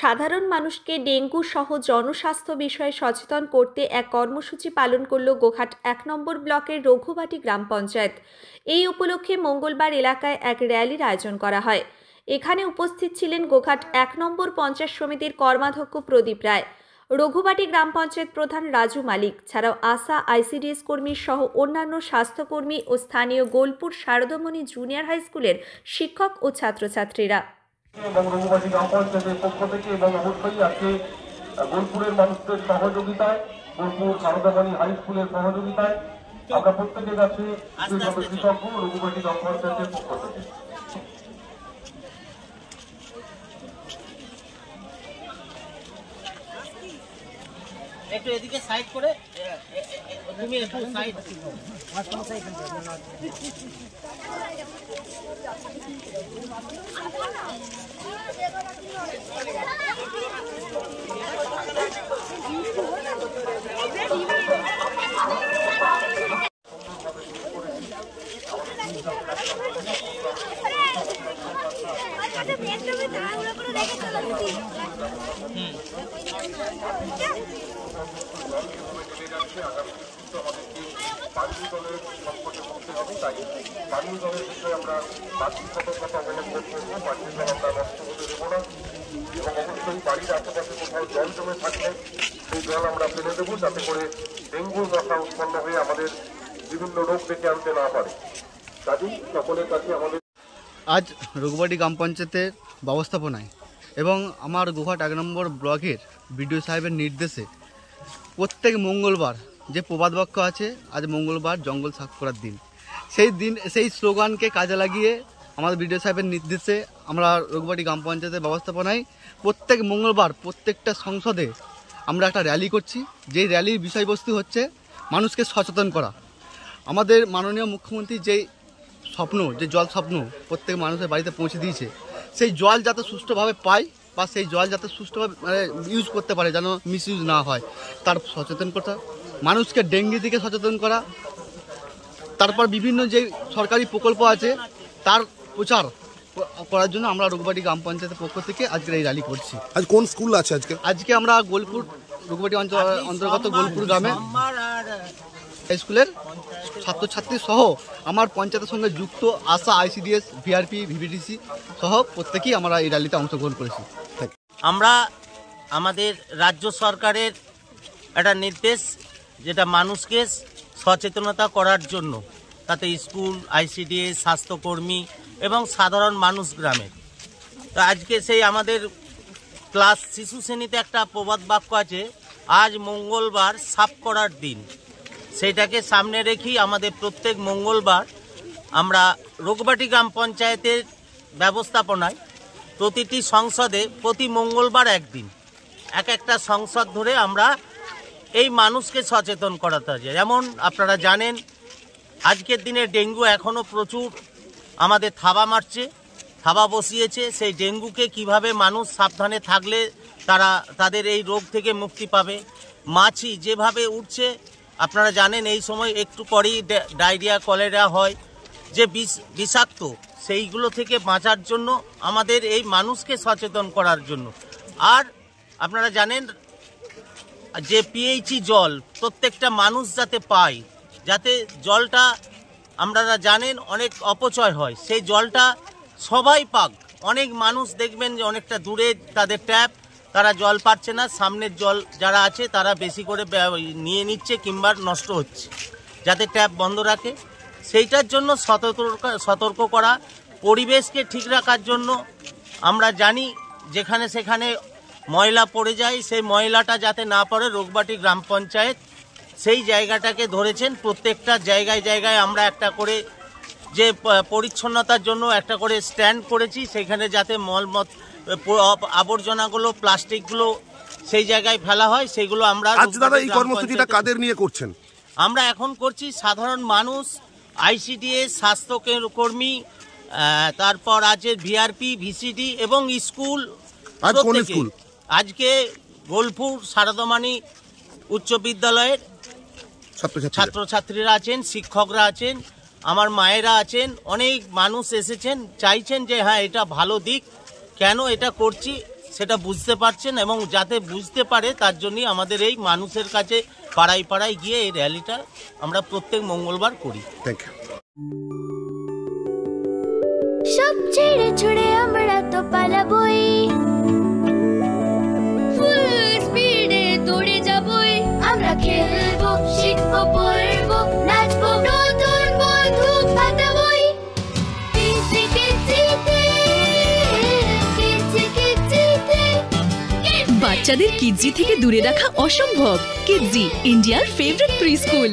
সাধারণ মানুষকে ডেঙ্গু সহ জনস্বাস্থ্য বিষয়ে সচেতন করতে এক কর্মসূচি পালন করল গোঘাট ১ নম্বর ব্লকের রঘুবাটি গ্রাম পঞ্চায়েত। এই উপলক্ষে মঙ্গলবার এলাকায় এক র্যালির আয়োজন করা হয়। এখানে উপস্থিত ছিলেন গোঘাট ১ নম্বর পঞ্চায়েত সমিতির কর্মাধ্যক্ষ প্রদীপ রায়, রঘুবাটি গ্রাম পঞ্চায়েত প্রধান রাজু মালিক, ছাড়াও আশা, আইসিডিএস কর্মী সহ অন্যান্য স্বাস্থ্যকর্মী ও স্থানীয় গোলপুর শারদামণি জুনিয়র হাই স্কুলের শিক্ষক ও ছাত্রছাত্রীরা। এবং রঘুবাটি গ্রাম পঞ্চায়েতের পক্ষ থেকে এবং অবশ্যই আজকে গোলপুরের মানুষদের সহযোগিতায়, গোলপুর শারদামণি হাই স্কুলের সহযোগিতায় আমরা প্রত্যেকের কাছে কৃতজ্ঞ রঘুবাটি গ্রাম পঞ্চায়েতের পক্ষ থেকে। একটু এদিকে সাইড করে তুমি একটু সাইড পানীয় জলের সংকটে পড়তে হবে, তাই পানীয় জলের বিষয়ে আমরা বাড়তি সতর্কতা অবলম্বন করবো। পানীয় জল আমরা নষ্ট হতে দেবো না এবং অবশ্যই বাড়ির আশেপাশে কোথাও জল জমে থাকলে সেই জল আমরা ফেলে দেবো, যাতে করে ডেঙ্গুর মশা উৎপন্ন হয়ে আমাদের বিভিন্ন রোগ ডেকে আনতে না পারে। কাজেই সকলের কাছে আমাদের আজ রঘুবাটি গ্রাম পঞ্চায়েতের ব্যবস্থাপনায় এবং আমার গোঘাট ১ নম্বর ব্লকের বিডিও সাহেবের নির্দেশে প্রত্যেক মঙ্গলবার যে প্রবাদ বাক্য আছে, আজ মঙ্গলবার জঙ্গল সাফ করার দিন, সেই স্লোগানকে কাজে লাগিয়ে আমাদের বিডিও সাহেবের নির্দেশে আমরা রঘুবাটি গ্রাম পঞ্চায়েতের ব্যবস্থাপনায় প্রত্যেক মঙ্গলবার প্রত্যেকটা সংসদে আমরা একটা র্যালি করছি। যেই র্যালির বিষয়বস্তু হচ্ছে মানুষকে সচেতন করা। আমাদের মাননীয় মুখ্যমন্ত্রী যেই স্বপ্ন, যে জল স্বপ্ন প্রত্যেক মানুষের বাড়িতে পৌঁছে দিয়েছে, সেই জল যাতে সুষ্ঠুভাবে পায় বা সেই জল যাতে সুষ্ঠুভাবে ইউজ করতে পারে, যেন মিস ইউজ না হয়, তার সচেতন করা, মানুষকে ডেঙ্গি থেকে সচেতন করা, তারপর বিভিন্ন যে সরকারি প্রকল্প আছে তার প্রচার করার জন্য আমরা রঘুবাটি গ্রাম পঞ্চায়েতের পক্ষ থেকে আজকের এই র্যালি করছি। আজ কোন স্কুল আছে? আজকে আমরা গোলপুর রঘুবাটি অন্তর্গত গোলপুর গ্রামে স্কুলের ছাত্রছাত্রী সহ আমার পঞ্চায়েতের সঙ্গে যুক্ত আশা, আইসিডিএস, ভিআরপি, ভিভিডিসি সহ প্রত্যেকেই আমরা এই র্যালিতে অংশগ্রহণ করেছি। আমরা আমাদের রাজ্য সরকারের একটা নির্দেশ, যেটা মানুষকে সচেতনতা করার জন্য, তাতে স্কুল, আইসিডিএস, স্বাস্থ্যকর্মী এবং সাধারণ মানুষ গ্রামের। তো আজকে সেই আমাদের ক্লাস শিশু শ্রেণীতে একটা প্রবাদ বাক্য আছে, আজ মঙ্গলবার সাফ করার দিন। সেইটাকে সামনে রেখেই আমাদের প্রত্যেক মঙ্গলবার আমরা রঘুবাটি গ্রাম পঞ্চায়েতের ব্যবস্থাপনায় প্রতিটি সংসদে প্রতি মঙ্গলবার একদিন একটা সংসদ ধরে আমরা এই মানুষকে সচেতন করাতে হয়। যেমন আপনারা জানেন, আজকের দিনে ডেঙ্গু এখনও প্রচুর আমাদের থাবা মারছে, থাবা বসিয়েছে। সেই ডেঙ্গুকে কিভাবে মানুষ সাবধানে থাকলে তাদের এই রোগ থেকে মুক্তি পাবে। মাছি যেভাবে উঠছে, আপনারা জানেন এই সময় একটু পরেই ডায়রিয়া, কলেরা হয়, যে বিষাক্ত, সেইগুলো থেকে বাঁচার জন্য আমাদের এই মানুষকে সচেতন করার জন্য। আর আপনারা জানেন যে পিএইচই জল প্রত্যেকটা মানুষ যাতে পায়, যাতে জলটা আপনারা জানেন অনেক অপচয় হয়, সেই জলটা সবাই পাক। অনেক মানুষ দেখবেন যে অনেকটা দূরে তাদের ট্যাপ, তারা জল পাচ্ছে না, সামনের জল যারা আছে তারা বেশি করে নিয়ে নিচ্ছে কিংবা নষ্ট হচ্ছে, যাতে ট্যাপ বন্ধ রাখে। সেইটার জন্য সতর্ক করা, পরিবেশকে ঠিক রাখার জন্য। আমরা জানি যেখানে সেখানে ময়লা পড়ে যায়, সেই ময়লাটা যাতে না পড়ে, রঘুবাটি গ্রাম পঞ্চায়েত সেই জায়গাটাকে ধরেছেন। প্রত্যেকটা জায়গায় জায়গায় আমরা একটা করে যে পরিচ্ছন্নতার জন্য একটা করে স্ট্যান্ড করেছি, সেখানে যাতে মলমত আবর্জনাগুলো, প্লাস্টিকগুলো সেই জায়গায় ফেলা হয়, সেগুলো আমরা। আজ দাদা এই কর্মসূচিটা কাদের নিয়ে করছেন? আমরা এখন করছি সাধারণ মানুষ, আইসিডিএস, স্বাস্থ্যকর্মী, তারপর আছে ভিআরপি, ভিসিডি এবং স্কুল। আজকে গোলপুর শারদামণি উচ্চ বিদ্যালয়ের ছাত্রছাত্রীরা আছেন, শিক্ষকরা আছেন, আমার মায়েরা আছেন, অনেক মানুষ এসেছেন, চাইছেন যে হ্যাঁ এটা ভালো দিক, কেন এটা করছি সেটা বুঝতে পারছেন, এবং যাতে বুঝতে পারে তার জন্যই আমাদের এই মানুষের কাছে পাড়ায় পাড়ায় গিয়ে এই র্যালিটা আমরা প্রত্যেক মঙ্গলবার করি। Thank you. সব ছেড়ে ছুড়ে আমরা তো পালাবই, ফুল স্পিডে দৌড়ে যাবই, আমরা খেলবো, শিখবো, পড়বো, নাচবো, নতুন বন্ধু পাতাবই। বাচ্চাদের কিডজি থেকে দূরে রাখা অসম্ভব। কিডজি, ইন্ডিয়ার ফেভারিট প্রি স্কুল।